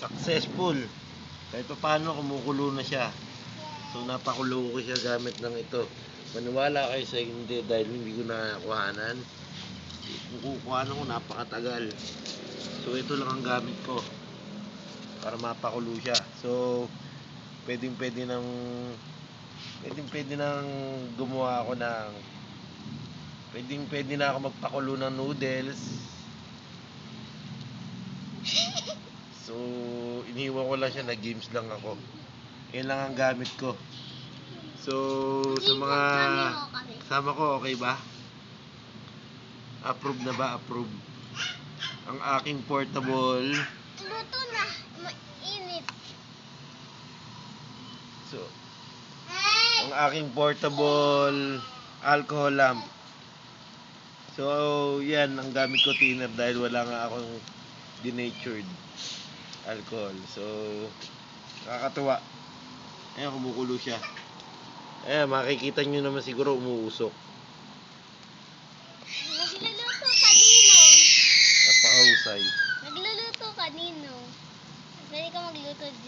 Successful. Kahit pa paano kumukulo na siya. So napakulo ko siya gamit ng ito. Maniwala kayo sa hindi dahil hindi ko nakakuhanan. Kung kukuhanan ko napakatagal. So ito lang ang gamit ko para mapakulo siya. So pwede nang gumawa ako ng pwede na ako magpakulo ng noodles. So iniwan ko lang siya, na games lang ako. Yan lang ang gamit ko. So sa mga sama ko, okay ba? Approve na ba? Approve. Ang aking portable. Luto na. Mainit. So ang aking portable alcohol lamp. So yan ang gamit ko, thinner, dahil wala nga akong denatured alcohol. So nakakatuwa. Ayan, kumukulo siya. Ayan, makikita nyo naman siguro umuusok. Nagluluto kanino? Napakahusay. Nagluluto kanino? Pwede ka magluto